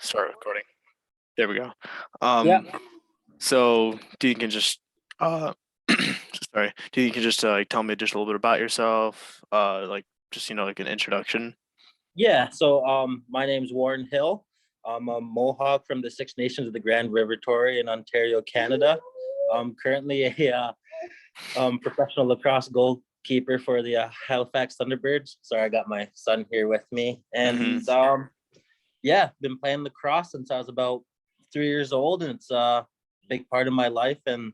Start recording. There we go. Yeah, Um, so do you can just uh sorry, do you can just like tell me just a little bit about yourself? Like just like an introduction. yeah. So my name's Warren Hill. I'm a Mohawk from the Six Nations of the Grand River Tory in Ontario, Canada. I'm currently a professional lacrosse goalkeeper for the Halifax Thunderbirds. Sorry, I got my son here with me, Hmm. and yeah, been playing lacrosse since I was about 3 years old, and it's a big part of my life and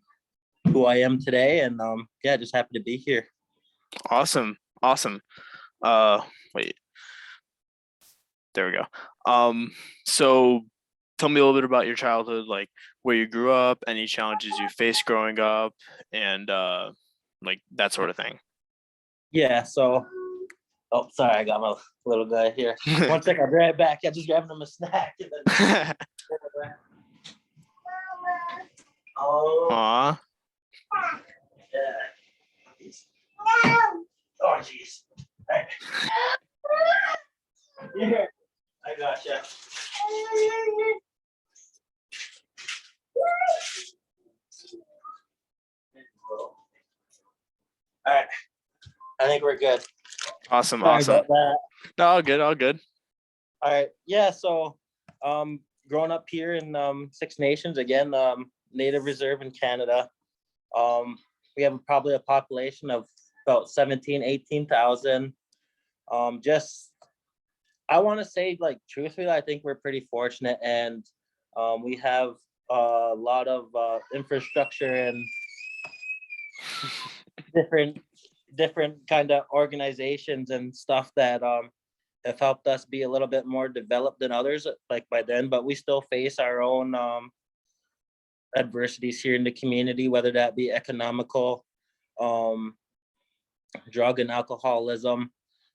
who I am today. And yeah, just happy to be here. Awesome. Awesome. Wait, there we go. So tell me a little bit about your childhood, like where you grew up, any challenges you faced growing up, and like that sort of thing. Yeah, so oh, sorry, I got my little guy here. One second, I'll be right back. I just grabbing him a snack. And then... Oh, Aw. yeah. Oh, jeez. Right. Here, I gotcha. All right, I think we're good. Awesome, Sorry awesome. about that. No, all good, all good. All right, yeah. So, growing up here in Six Nations again, Native Reserve in Canada. We have probably a population of about 18,000. Just I want to say, like, truthfully, I think we're pretty fortunate, and we have a lot of infrastructure and different kind of organizations and stuff that have helped us be a little bit more developed than others like by then, but we still face our own adversities here in the community, whether that be economical, um, drug and alcoholism.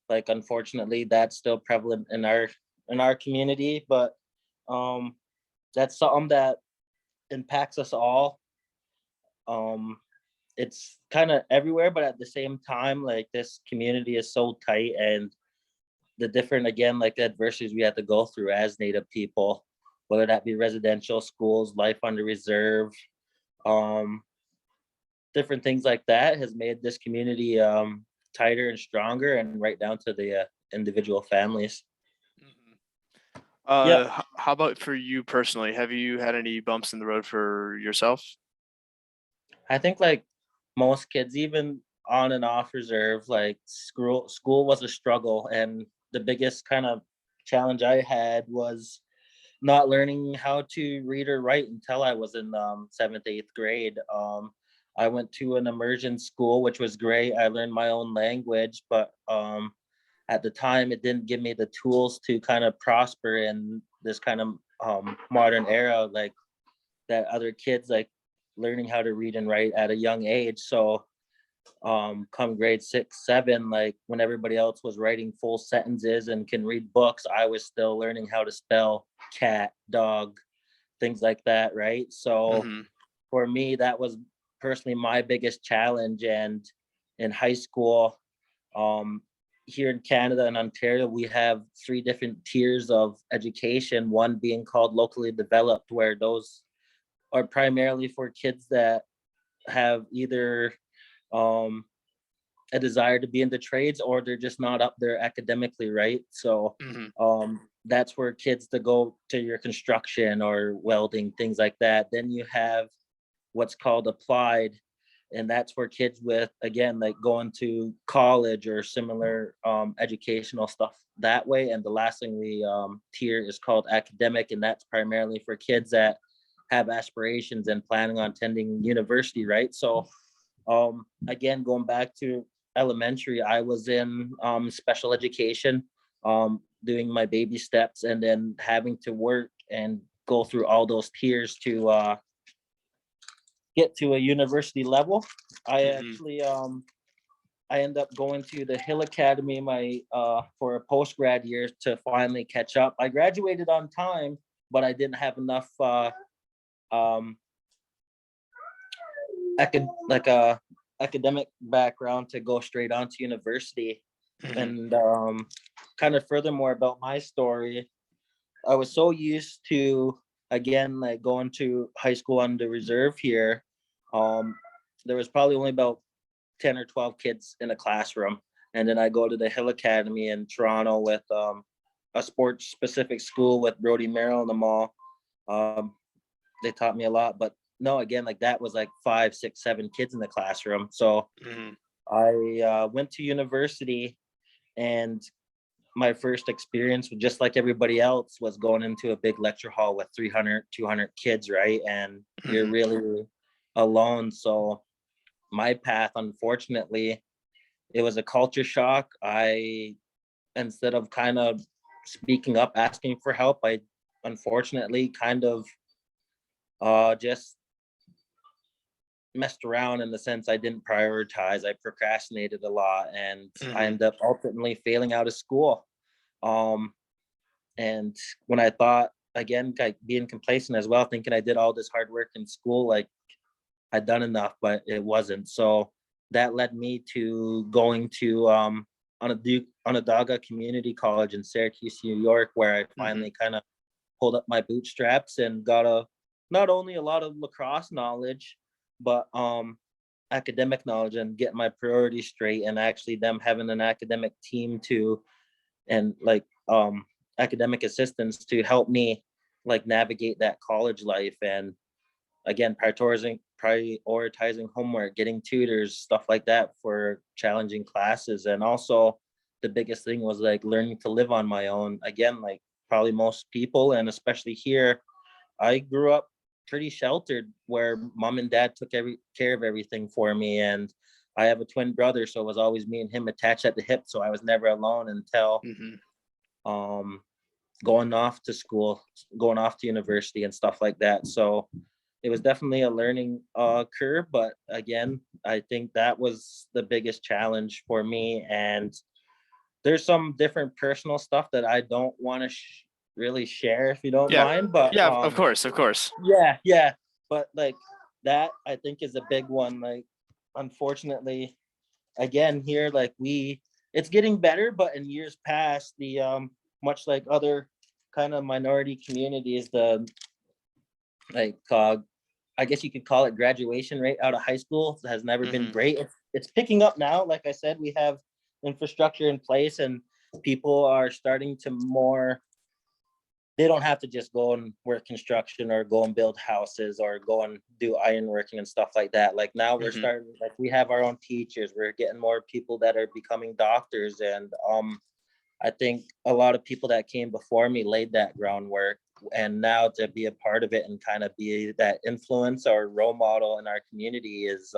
Like, unfortunately, that's still prevalent in our community, but um, that's something that impacts us all. Um, it's kind of everywhere, but at the same time, like, this community is so tight, and the different, again, like, the adversities we have to go through as Native people, whether that be residential schools, life under reserve, um, different things like that, has made this community tighter and stronger, and right down to the individual families. Mhm. Yeah, How about for you personally? Have you had any bumps in the road for yourself? I think, like, most kids, even on and off reserve, like, school was a struggle, and the biggest kind of challenge I had was not learning how to read or write until I was in seventh, eighth grade. I went to an immersion school, which was great. I learned my own language, but at the time, it didn't give me the tools to kind of prosper in this kind of modern era, like, that other kids, like, learning how to read and write at a young age. So come grade 6, 7, like, when everybody else was writing full sentences and can read books, I was still learning how to spell cat, dog, things like that, right? So Hmm. for me, that was personally my biggest challenge. And in high school, um here in Canada and Ontario, we have three different tiers of education, one being called locally developed, where those are primarily for kids that have either um a desire to be in the trades, or they're just not up there academically, right? So Hmm. that's where kids to go to your construction or welding, things like that. Then you have what's called applied, and that's for kids with, again, like, going to college or similar educational stuff that way. And the last thing we tier is called academic, and that's primarily for kids that have aspirations and planning on attending university, right? So again, going back to elementary, I was in special education, doing my baby steps, and then having to work and go through all those tiers to get to a university level. I Hmm. actually I end up going to the Hill Academy my for a post grad year to finally catch up. I graduated on time, but I didn't have enough um like a academic background to go straight on to university. Hmm. And kind of furthermore about my story, I was so used to, again, like going to high school on the reserve here. Um, there was probably only about 10 or 12 kids in a classroom. And then I go to the Hill Academy in Toronto with a sports specific school with Brody Merrill and them all. Um, they taught me a lot, but no, again, like that was like 5, 6, 7 kids in the classroom. So Mhm. I went to university, and my first experience, just like everybody else, was going into a big lecture hall with 300, 200 kids, right? And you're Mhm. really alone. So my path, unfortunately, it was a culture shock. Instead of kind of speaking up, asking for help, I unfortunately kind of just messed around in the sense I didn't prioritize. I procrastinated a lot, and I Mhm. ended up ultimately failing out of school. Um, and when I thought, again, like being complacent as well, thinking I did all this hard work in school, like I'd done enough, but it wasn't. So that led me to going to Onondaga Community College in Syracuse, New York, where I Mhm. finally kind of pulled up my bootstraps and got a not only a lot of lacrosse knowledge, but academic knowledge, and get my priorities straight, and actually them having an academic team to, and like academic assistants to help me like navigate that college life. And again, prioritizing homework, getting tutors, stuff like that for challenging classes. And also the biggest thing was like learning to live on my own. Again, like probably most people, and especially here, I grew up pretty sheltered where mom and dad took every care of everything for me. And I have a twin brother, so it was always me and him attached at the hip. So I was never alone until Mhm. um going off to school, going off to university and stuff like that. So it was definitely a learning curve, but again, I think that was the biggest challenge for me. And there's some different personal stuff that I don't want to really share, if you don't Yeah. mind, but Yeah. Of course. Of course. yeah, but like that I think is a big one. Like unfortunately, again here, like it's getting better, but in years past, the much like other kind of minority communities, the like I guess you could call it graduation rate out of high school has never been Mhm. great. It's picking up now. Like I said, we have infrastructure in place, and people are starting to more, they don't have to just go and work construction or go and build houses or go and do ironworking and stuff like that. Like now we're Mhm. starting, like we have our own teachers. We're getting more people that are becoming doctors. And I think a lot of people that came before me laid that groundwork. And now to be a part of it and kind of be that influence or role model in our community is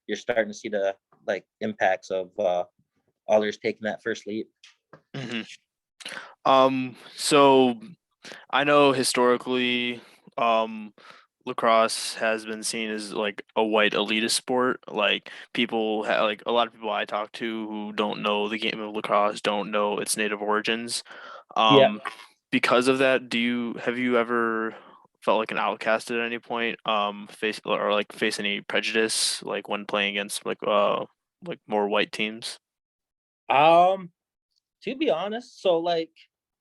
you're starting to see the like impacts of others taking that first leap. Mhm. So I know historically, um, lacrosse has been seen as like a white elitist sport. Like like a lot of people I talk to who don't know the game of lacrosse don't know its native origins. Yeah. Um, because of that, have you ever felt like an outcast at any point? Face or like face any prejudice like when playing against like more white teams? Um, to be honest, so like,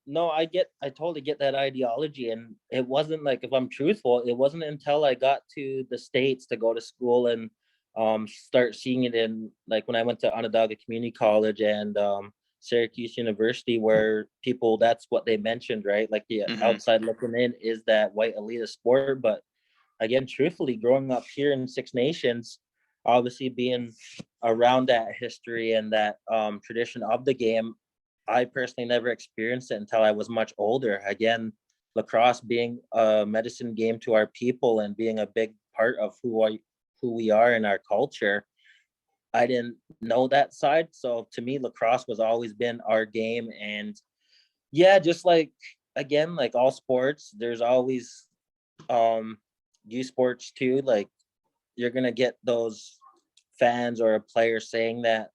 no, I totally get that ideology. And it wasn't like, if I'm truthful, it wasn't until I got to the States to go to school and start seeing it in, like when I went to Onondaga Community College and Syracuse University, where people, that's what they mentioned, right? Like the Hmm. outside looking in is that white elitist sport. But again, truthfully, growing up here in Six Nations, obviously being around that history and that tradition of the game, I personally never experienced it until I was much older. Again, lacrosse being a medicine game to our people and being a big part of who we are in our culture, I didn't know that side. So to me, lacrosse was always been our game. And yeah, just like again, like all sports, there's always um youth sports too. Like you're gonna get those fans or a player saying that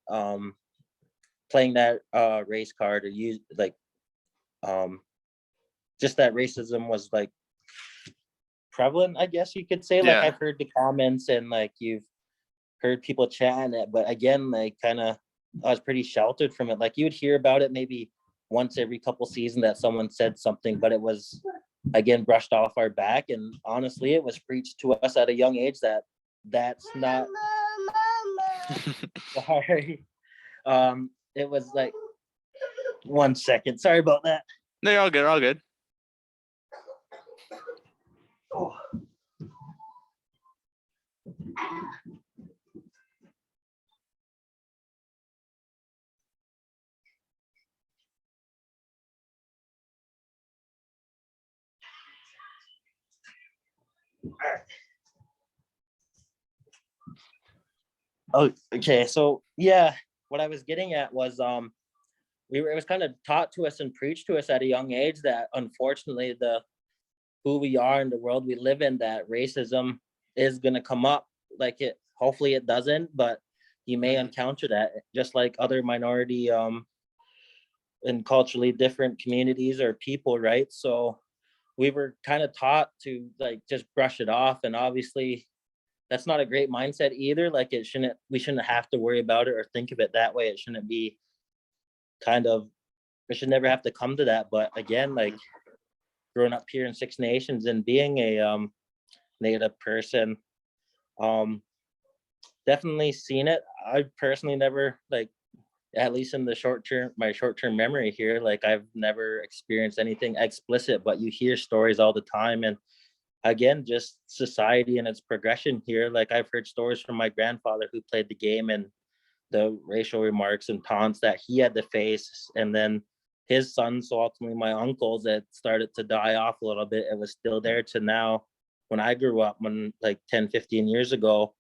playing that race card or use like um just that racism was like prevalent, I guess you could say. Like Yeah. I've heard the comments and like you've heard people chatting it, but again, like kind of I was pretty sheltered from it. Like you would hear about it maybe once every couple seasons that someone said something, but it was again brushed off our back. And honestly, it was preached to us at a young age that that's not sorry. It was like 1 second. Sorry about that. No, you're all good. All good. Oh. Oh, okay. So yeah, what I was getting at was it was kind of taught to us and preached to us at a young age that unfortunately the who we are in the world we live in, that racism is gonna come up. Like it hopefully it doesn't, but you may encounter that just like other minority and culturally different communities or people, right? So we were kind of taught to like just brush it off, and obviously that's not a great mindset either. Like we shouldn't have to worry about it or think of it that way. It shouldn't be kind of, it should never have to come to that. But again, like growing up here in Six Nations and being a native person, um definitely seen it. I personally never, like, at least in the short term memory here, like I've never experienced anything explicit, but you hear stories all the time. And again, just society and its progression here. Like I've heard stories from my grandfather who played the game and the racial remarks and taunts that he had to face. And then his sons, so ultimately my uncles, that started to die off a little bit. It was still there to now when I grew up, when like 10, 15 years ago,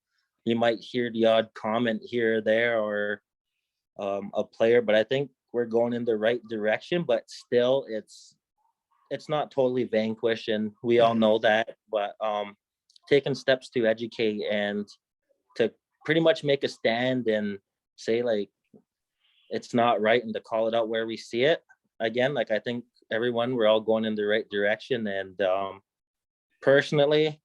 you might hear the odd comment here or there or a player, but I think we're going in the right direction, but still it's not totally vanquished, and we all know that. But taking steps to educate and to pretty much make a stand and say like it's not right and to call it out where we see it. Again, like I think everyone, we're all going in the right direction. And personally,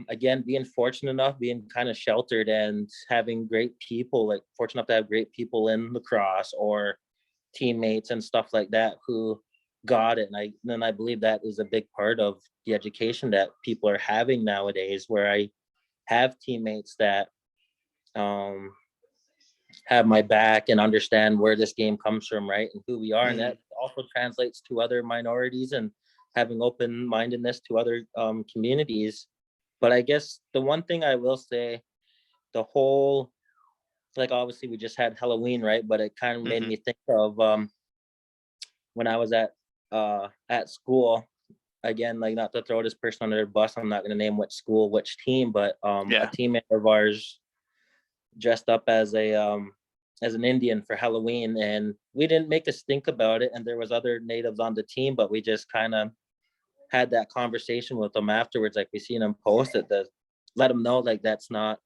again, being fortunate enough, being kind of sheltered and having great people, like fortunate enough to have great people in lacrosse or teammates and stuff like that who got it. And I believe that is a big part of the education that people are having nowadays, where I have teammates that um, have my back and understand where this game comes from, right? And who we are. And that also translates to other minorities and having open-mindedness to other communities. But I guess the one thing I will say, the whole, like obviously we just had Halloween, right? But it kind of made me think of when I was at school. Again, like not to throw this person under the bus, I'm not going to name which school, which team, but a teammate of ours dressed up as an Indian for Halloween, and we didn't make a stink about it. And there was other natives on the team, but we just kind of had that conversation with them afterwards. Like we seen them post it, to let them know like that's not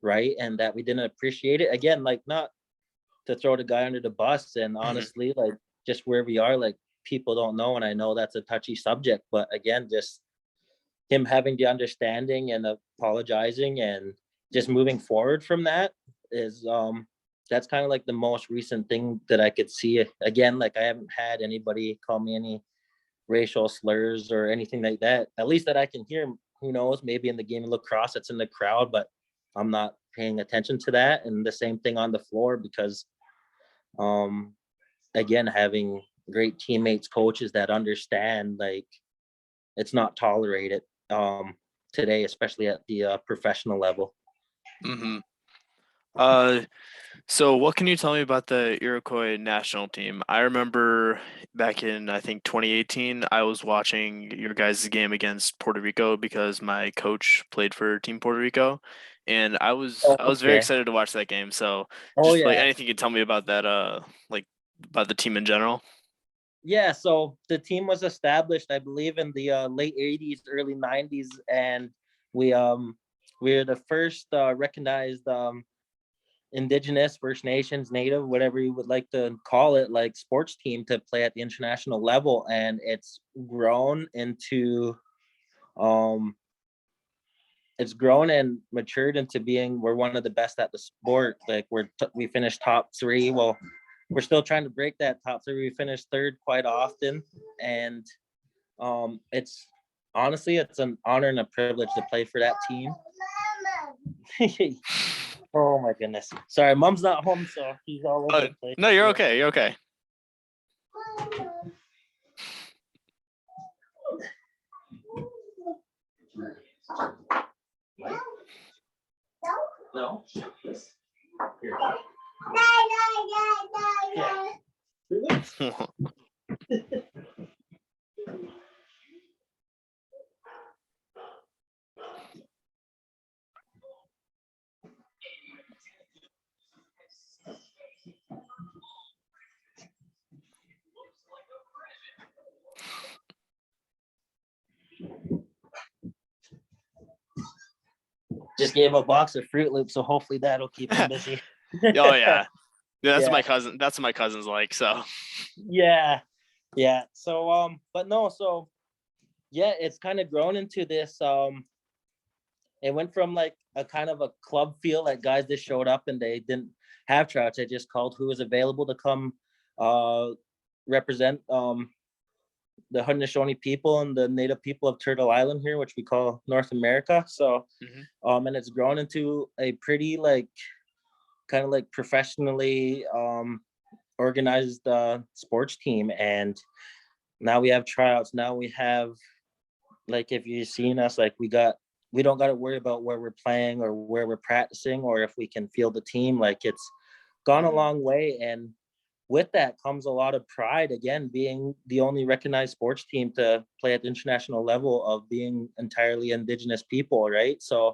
right and that we didn't appreciate it. Again, like not to throw the guy under the bus, and honestly, like just where we are, like people don't know, and I know that's a touchy subject, but again, just him having the understanding and apologizing and just moving forward from that is that's kind of like the most recent thing that I could see. Again, like I haven't had anybody call me any racial slurs or anything like that, at least that I can hear. Who knows, maybe in the game of lacrosse it's in the crowd, but I'm not paying attention to that. And the same thing on the floor, because again, having great teammates, coaches that understand like it's not tolerated today, especially at the professional level. So what can you tell me about the Iroquois national team? I remember back in, I think 2018, I was watching your guys' game against Puerto Rico because my coach played for Team Puerto Rico, and I was very Okay. excited to watch that game. So Oh just like yeah. anything you could tell me about that, like about the team in general. Yeah, so the team was established, I believe, in the late 80s, early 90s, and we we're the first recognized Indigenous, First Nations, Native, whatever you would like to call it, like sports team to play at the international level. And um it's grown and matured into being, we're one of the best at the sport. Like we finished top three. Well, we're still trying to break that top three. We finished third quite often, and it's honestly it's an honor and a privilege to play for that team. Oh my goodness! Sorry, mom's not home, so he's all over the place. No, you're okay. You're okay. No. Here. Just gave a box of Fruit Loops, so hopefully that'll keep him busy. Oh yeah. That's Yeah. my cousin. That's what my cousin's like. So Yeah. So but no, so yeah, it's kind of grown into this. It went from like a kind of a club feel, like guys just showed up and they didn't have tryouts. They just called who was available to come represent the Haudenosaunee people and the native people of Turtle Island here, which we call North America. So and it's grown into a pretty like kind of like professionally organized sports team. And now we have tryouts. Now we have, like, if you've seen us, like we don't got to worry about where we're playing or where we're practicing or if we can field the team. Like, it's gone a long way. And with that comes a lot of pride, again, being the only recognized sports team to play at the international level of being entirely Indigenous people, right? So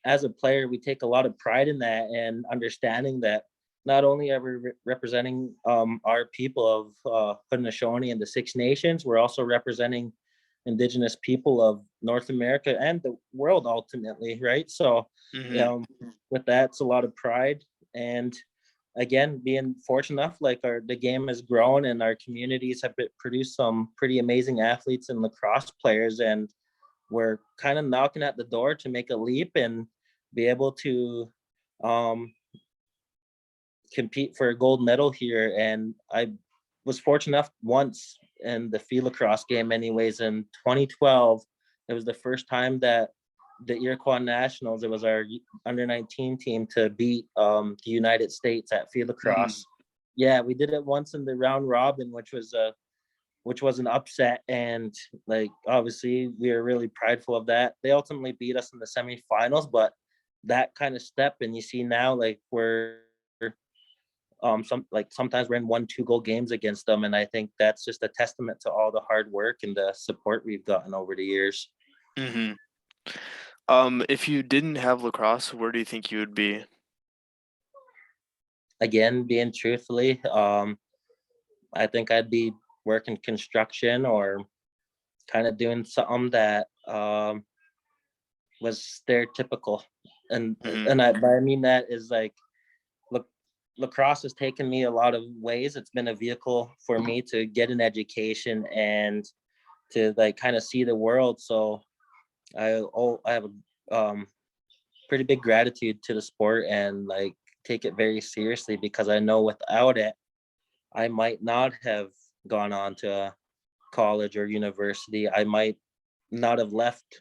as a player, we take a lot of pride in that and understanding that not only are we representing our people of Haudenosaunee and the Six Nations, we're also representing Indigenous people of North America and the world ultimately, right? So with that, it's a lot of pride. And again, being fortunate enough, like the game has grown and our communities have produced some pretty amazing athletes and lacrosse players, and we're kind of knocking at the door to make a leap and be able to compete for a gold medal here. And I was fortunate enough once in the field lacrosse game anyways in 2012. It was the first time that the Iroquois Nationals, it was our under 19 team, to beat the United States at field lacrosse. Yeah, we did it once in the round robin, which was an upset, and like obviously we are really prideful of that. They ultimately beat us in the semifinals, but that kind of step, and you see now like we're sometimes we're in 1-2 goal games against them, and I think that's just a testament to all the hard work and the support we've gotten over the years. If you didn't have lacrosse, where do you think you would be? Again, being truthfully, I think I'd be working construction or kind of doing something that was stereotypical. And I mean that is like, look, lacrosse has taken me a lot of ways. It's been a vehicle for me to get an education and to like kind of see the world. So I have a pretty big gratitude to the sport and like take it very seriously, because I know without it, I might not have gone on to college or university. I might not have left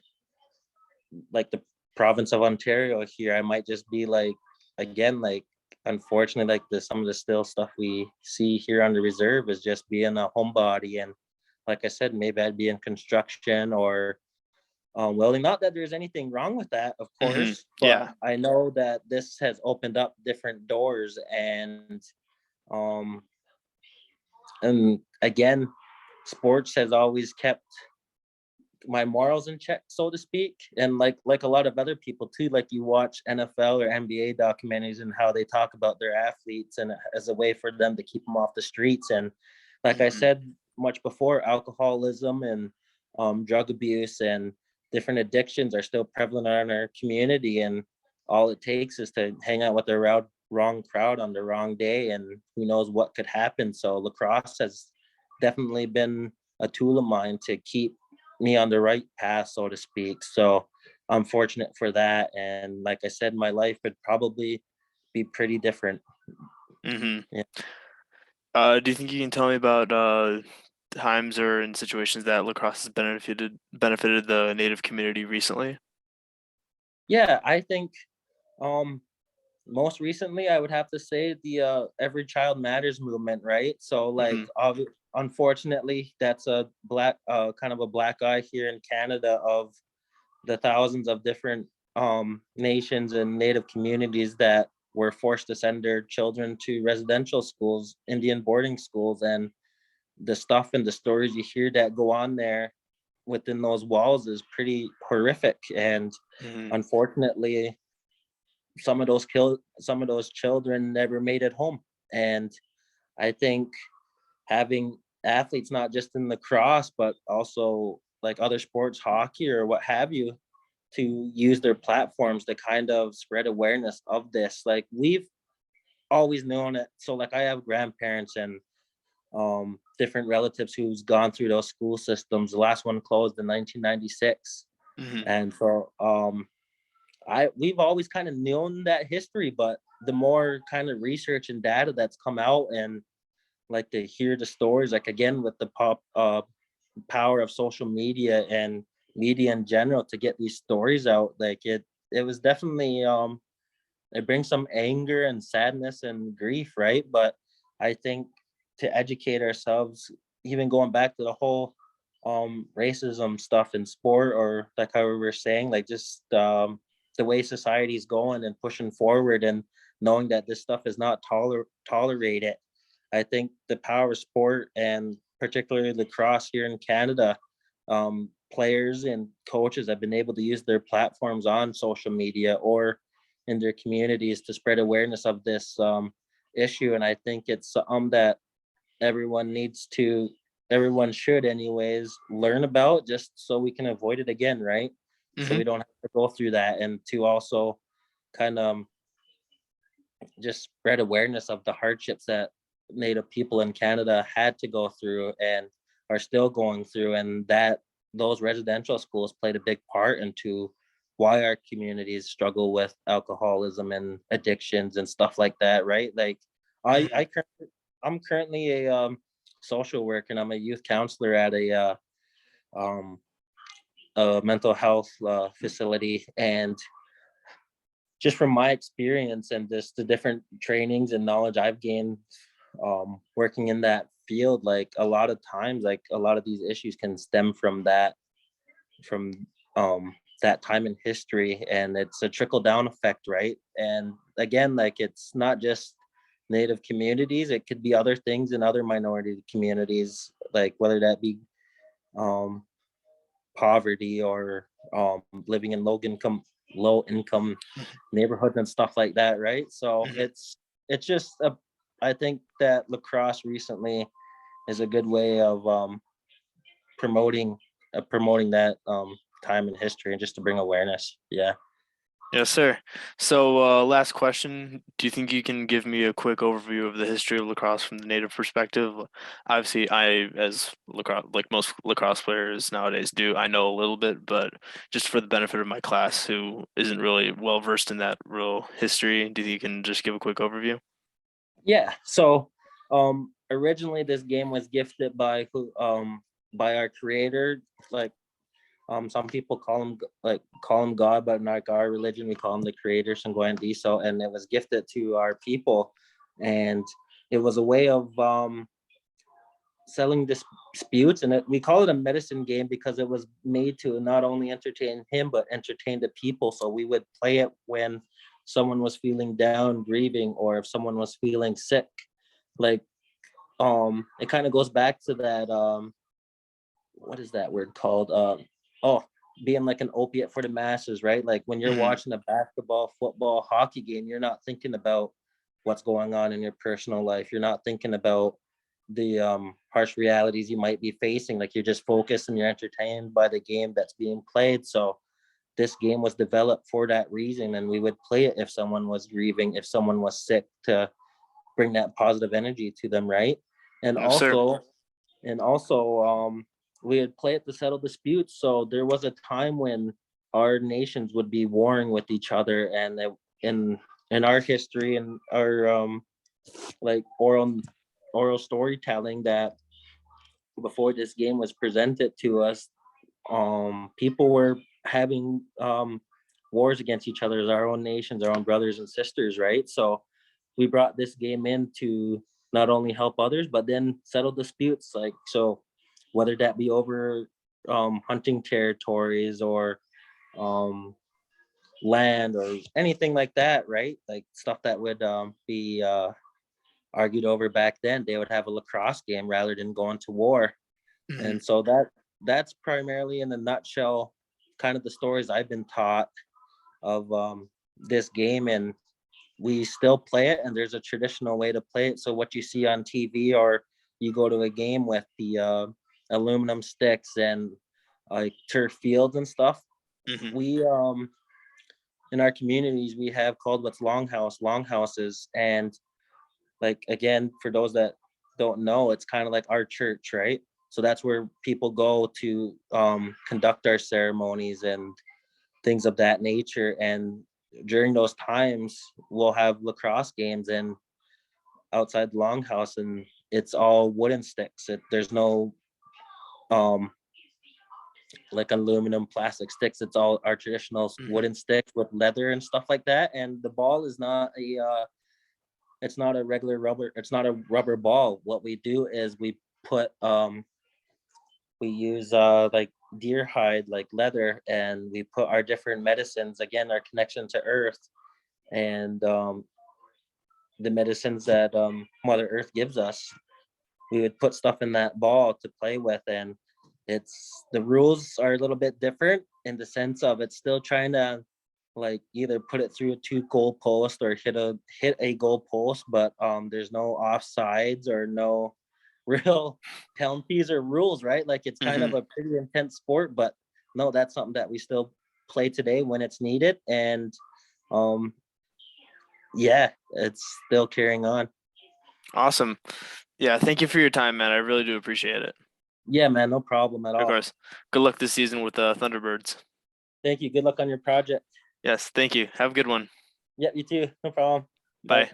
like the province of Ontario here. I might just be like, again, like unfortunately, like some of the still stuff we see here on the reserve is just being a homebody. And like I said, maybe I'd be in construction or welding. Not that there's anything wrong with that, of course, but I know that this has opened up different doors. And again, sports has always kept my morals in check, so to speak. And like a lot of other people too, like you watch NFL or NBA documentaries and how they talk about their athletes and as a way for them to keep them off the streets. And like I said much before, alcoholism and drug abuse and different addictions are still prevalent in our community. And all it takes is to hang out with the wrong crowd on the wrong day, and who knows what could happen. So lacrosse has definitely been a tool of mine to keep me on the right path, so to speak. So I'm fortunate for that. And like I said, my life would probably be pretty different Mm-hmm. Yeah. Do you think you can tell me about times or in situations that lacrosse has benefited the Native community recently? Yeah, I think um most recently I would have to say the Every Child Matters movement, right? So like Mm-hmm. unfortunately that's a black kind of a black eye here in Canada of the thousands of different nations and native communities that were forced to send their children to residential schools, Indian boarding schools, and the stuff and the stories you hear that go on there within those walls is pretty horrific. And Mm-hmm. unfortunately, some of those children never made it home. And I think having athletes not just in lacrosse but also like other sports, hockey or what have you, to use their platforms to kind of spread awareness of this. Like we've always known it. So like I have grandparents and different relatives who's gone through those school systems. The last one closed in 1996. Mm-hmm. And so I we've always kind of known that history, but the more kind of research and data that's come out and like to hear the stories, like again with the power of social media and media in general to get these stories out, like it was definitely it brings some anger and sadness and grief, right? But I think to educate ourselves, even going back to the whole racism stuff in sport, or like how we were saying, like just the way society's going and pushing forward and knowing that this stuff is not tolerated. I think the power of sport and particularly lacrosse here in Canada, players and coaches have been able to use their platforms on social media or in their communities to spread awareness of this issue. And I think it's something that everyone needs to, everyone should, anyways, learn about just so we can avoid it again, right? So Mm-hmm. we don't have to go through that, and to also kind of just spread awareness of the hardships that Native people in Canada had to go through and are still going through, and that those residential schools played a big part into why our communities struggle with alcoholism and addictions and stuff like that, right? Like Mm-hmm. I'm currently a social worker and I'm a youth counselor at um, a mental health facility, and just from my experience and just the different trainings and knowledge I've gained working in that field, like a lot of times, like a lot of these issues can stem from from that time in history, and it's a trickle down effect, right? And again, like it's not just native communities, it could be other things in other minority communities, like whether that be um, poverty or living in low income neighborhoods and stuff like that, right? So Mm-hmm. it's just a, I think that lacrosse recently is a good way of promoting promoting that time in history and just to bring awareness. Yeah. Yes, sir. So, last question. Do you think you can give me a quick overview of the history of lacrosse from the native perspective? Obviously, as lacrosse, like most lacrosse players nowadays do, I know a little bit, but just for the benefit of my class who isn't really well versed in that real history, do you think you can just give a quick overview? Yeah. So originally this game was gifted by our creator, like some people call him God, but in like our religion we call him the creator, Sangoyan Diso, and it was gifted to our people, and it was a way of selling disputes, and we call it a medicine game because it was made to not only entertain him but entertain the people. So we would play it when someone was feeling down, grieving, or if someone was feeling sick. Like it kind of goes back to that what is that word called? Oh, being like an opiate for the masses, right? Like when you're Mm-hmm. watching a basketball, football, hockey game, you're not thinking about what's going on in your personal life. You're not thinking about the harsh realities you might be facing. Like you're just focused and you're entertained by the game that's being played. So this game was developed for that reason, and we would play it if someone was grieving, if someone was sick, to bring that positive energy to them, right? And Yes, sir. also, and also, we would play it to settle disputes. So there was a time when our nations would be warring with each other, and in our history and our like oral storytelling that before this game was presented to us, people were having wars against each other as our own nations, our own brothers and sisters, right? So we brought this game in to not only help others, but then settle disputes. Like, so whether that be over hunting territories or um, land or anything like that, right? Like stuff that would be argued over back then, they would have a lacrosse game rather than going to war. Mhm. And so that's primarily in a nutshell kind of the stories I've been taught of this game, and we still play it, and there's a traditional way to play it. So what you see on TV, or you go to a game with the aluminum sticks and like turf fields and stuff, Mhm. we in our communities we have called what's longhouses. And like, again, for those that don't know, it's kind of like our church, right? So that's where people go to conduct our ceremonies and things of that nature. And during those times, we'll have lacrosse games and outside the longhouse, and it's all wooden sticks. There's no um like aluminum plastic sticks. It's all our traditional Mhm. wooden sticks with leather and stuff like that. And the ball is not a it's not a regular rubber, it's not a rubber ball. What we do is put we use like deer hide, like leather, and we put our different medicines, again, our connection to earth, and the medicines that Mother Earth gives us. We would put stuff in that ball to play with, and it's the rules are a little bit different in the sense of it's still trying to like either put it through a two goal post or hit a goal post, but there's no offsides or no real penalties or rules, right? Like, it's kind of Mhm. a pretty intense sport, but no, that's something that we still play today when it's needed. And um yeah, it's still carrying on. Awesome. Yeah, thank you for your time, man. I really do appreciate it. Yeah, man, no problem at Of all. course. Good luck this season with the Thunderbirds. Thank you. Good luck on your project. Yes, thank you. Have a good one. Yeah, you too. No problem. Bye. Bye.